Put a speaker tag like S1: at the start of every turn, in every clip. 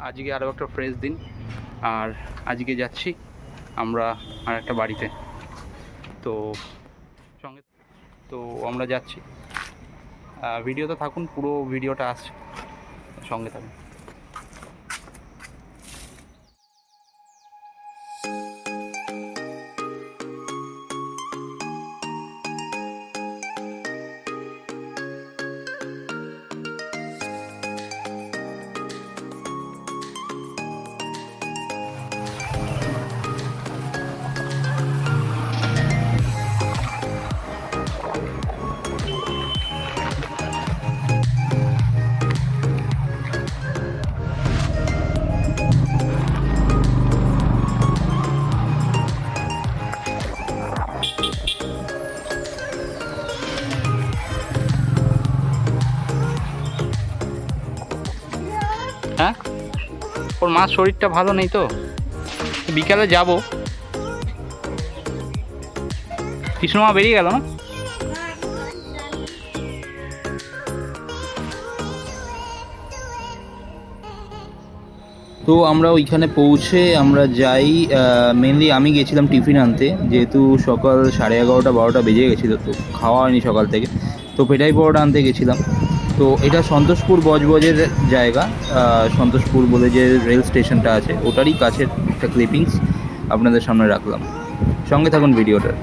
S1: আজকে আরও একটা ফ্রেশ দিন, আর আজকে যাচ্ছি আমরা আর একটা বাড়িতে। তো সঙ্গে তো আমরা যাচ্ছি, ভিডিওতে থাকুন, পুরো ভিডিওটা আসছে, সঙ্গে থাকুন। হ্যাঁ, ওর মার শরীরটা ভালো নেই, তো বিকালে যাব। কৃষ্ণমা বেরিয়ে গেল না? তো আমরা ওইখানে পৌঁছে আমরা যাই, মেনলি আমি গেছিলাম টিফিন আনতে, যেহেতু সকাল 11:30-12টা বেজে গেছিলো, তো খাওয়া হয়নি সকাল থেকে। তো পেটাই পরোটা আনতে গেছিলাম। তো এটা সন্তোষপুর বজবজের জায়গা, সন্তোষপুর বলে যে রেল স্টেশনটা আছে ওটারই কাছের একটা ক্লিপিংস আপনাদের সামনে রাখলাম, সঙ্গে থাকুন ভিডিওটার।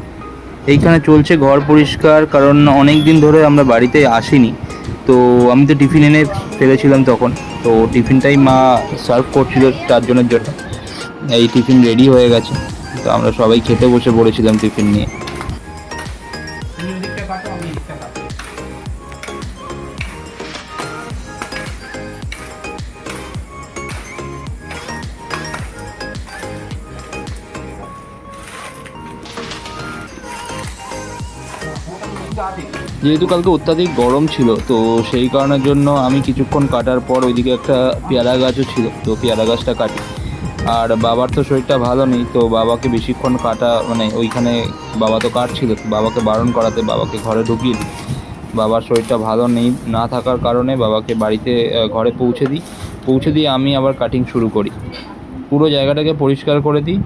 S1: এইখানে চলছে ঘর পরিষ্কার, কারণ অনেক দিন ধরে আমরা বাড়িতে আসিনি। তো আমি তো টিফিন এনে ফেলেছিলাম তখন, তো টিফিনটাই মা সার্ভ করছিল 4 জনের জন্য। এই টিফিন রেডি হয়ে গেছে, তো আমরা সবাই খেতে বসে পড়েছিলাম টিফিন নিয়ে। যেহেতু কালকে অত্যাধিক গরম ছিল, তো সেই কারণের জন্য আমি কিছুক্ষণ কাটার পর ওইদিকে একটা পেয়ারা গাছও ছিল, তো পেয়ারা গাছটা কাটি। আর বাবার তো শরীরটা ভালো নেই, তো বাবাকে বেশিক্ষণ কাটা মানে ওইখানে বাবা তো কাটছিল, তো বাবাকে বারণ করাতে বাবাকে ঘরে ঢুকিয়ে দিই। বাবার শরীরটা ভালো নেই না থাকার কারণে বাবাকে বাড়িতে ঘরে পৌঁছে দিয়ে আমি আবার কাটিং শুরু করি। পুরো জায়গাটাকে পরিষ্কার করে দিই।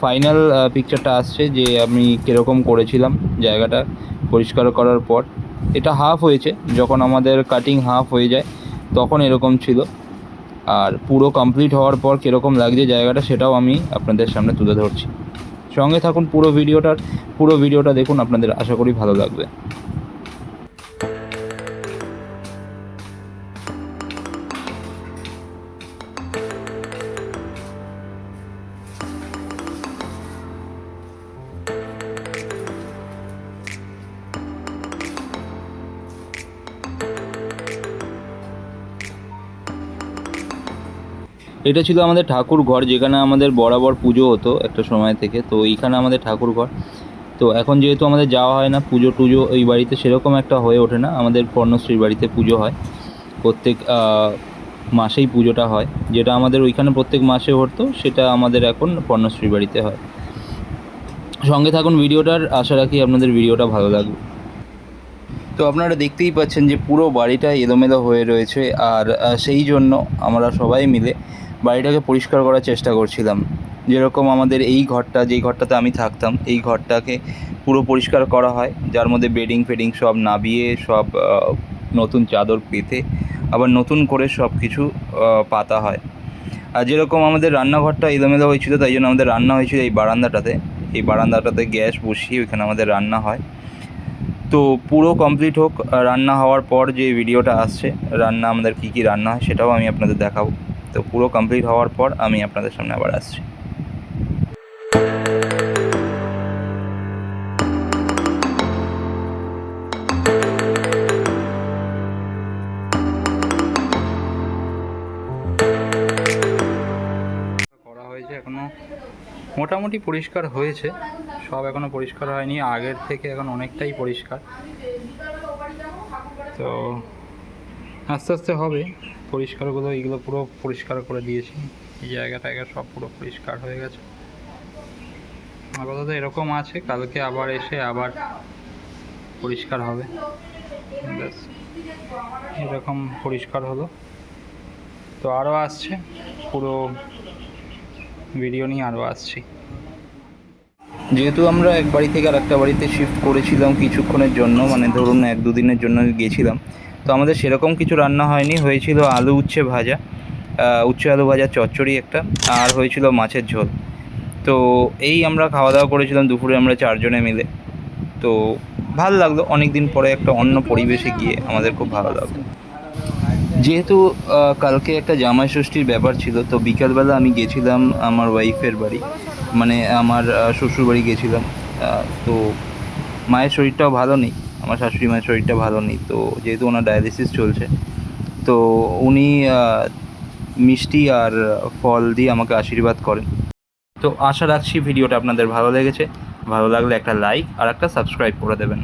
S1: ফাইনাল পিকচারটা আসছে যে আমি কীরকম করেছিলাম জায়গাটা পরিষ্কার করার পর। এটা হাফ হয়েছে, যখন আমাদের কাটিং হাফ হয়ে যায় তখন এরকম ছিল। আর পুরো কমপ্লিট হওয়ার পর কীরকম লাগছে জায়গাটা সেটাও আমি আপনাদের সামনে তুলে ধরছি। সঙ্গে থাকুন পুরো ভিডিওটা দেখুন, আপনাদের আশা করি ভালো লাগবে। এটা ছিল আমাদের ঠাকুর ঘর, যেখানে আমাদের বরাবর পুজো হতো একটা সময় থেকে। তো এইখানে আমাদের ঠাকুর ঘর। তো এখন যেহেতু আমাদের যাওয়া হয় না, পুজো টুজো এই বাড়িতে সেরকম একটা হয়ে ওঠে না। আমাদের পর্ণশ্রীর বাড়িতে পুজো হয়, প্রত্যেক মাসেই পুজোটা হয়। যেটা আমাদের ওইখানে প্রত্যেক মাসে হতো, সেটা আমাদের এখন পর্ণশ্রীর বাড়িতে হয়। সঙ্গে থাকুন ভিডিওটার, আশা রাখি আপনাদের ভিডিওটা ভালো লাগবে। তো আপনারা দেখতেই পাচ্ছেন যে পুরো বাড়িটা এলোমেলো হয়ে রয়েছে, আর সেই জন্য আমরা সবাই মিলে বাড়িটাকে পরিষ্কার করার চেষ্টা করছিলাম। যেরকম আমাদের এই ঘরটা, যেই ঘরটাতে আমি থাকতাম, এই ঘরটাকে পুরো পরিষ্কার করা হয়, যার মধ্যে বেডিং ফেডিং সব নাবিয়ে সব নতুন চাদর পেতে আবার নতুন করে সব কিছু পাতা হয়। আর যেরকম আমাদের রান্নাঘরটা এলোমেলো হয়েছিল, তাই জন্য আমাদের রান্না হয়েছিল এই বারান্দাটাতে গ্যাস বসিয়ে ওইখানে আমাদের রান্না হয়। তো পুরো কমপ্লিট হোক, রান্না হওয়ার পর যে ভিডিওটা আসছে, রান্না আমাদের কী কী রান্না হয় সেটাও আমি আপনাদের দেখাবো। তো পুরো কমপ্লিট হওয়ার পর আমি আপনাদের সামনে আবার আসছি। করা হয়েছে, এখনও মোটামুটি পরিষ্কার হয়েছে, সব এখনও পরিষ্কার হয়নি, আগের থেকে এখন অনেকটাই পরিষ্কার। তো আস্তে আস্তে হবে পরিষ্কারগুলো, এইগুলো পুরো পরিষ্কার করে দিয়েছি। এই জায়গাটা সব পুরো পরিষ্কার হয়ে গেছে। আপাতত এরকম আছে, কালকে আবার এসে আবার পরিষ্কার হবে। ব্যাস, এরকম পরিষ্কার হলো। তো
S2: তো আরও আসছে, পুরো ভিডিও নিয়ে আরও আসছি।
S1: যেহেতু আমরা এক বাড়ি থেকে আর একটা বাড়িতে শিফট করেছিলাম কিছুক্ষণের জন্য, মানে ধরুন 1-2 দিনের জন্য গেছিলাম, তো আমাদের সেরকম কিছু রান্না হয়নি। হয়েছিল আলু উচ্ছে ভাজা, উচ্ছে আলু ভাজা চচ্চড়ি একটা, আর হয়েছিল মাছের ঝোল। তো এই আমরা খাওয়া দাওয়া করেছিলাম দুপুরে আমরা 4 জনে মিলে। তো ভালো লাগলো, অনেক দিন পরে একটা অন্য পরিবেশে গিয়ে আমাদের খুব ভালো লাগলো। যেহেতু কালকে একটা জামাই ষষ্ঠীর ব্যাপার ছিল, তো বিকালবেলা আমি গেছিলাম আমার ওয়াইফের বাড়ি, মানে আমার শ্বশুর বাড়ি গেছিলাম। তো মায়ের শরীরটাও ভালো নেই, আমার শাশুড়ি মায়ের শরীরটা ভালো নেই, তো যেহেতু ওনার ডায়ালিসিস চলছে, তো উনি মিষ্টি আর ফল দিয়ে আমাকে আশীর্বাদ করেন। তো আশা রাখছি ভিডিওটা আপনাদের ভালো লেগেছে। ভালো লাগলে একটা লাইক আর একটা সাবস্ক্রাইব করে দেবেন।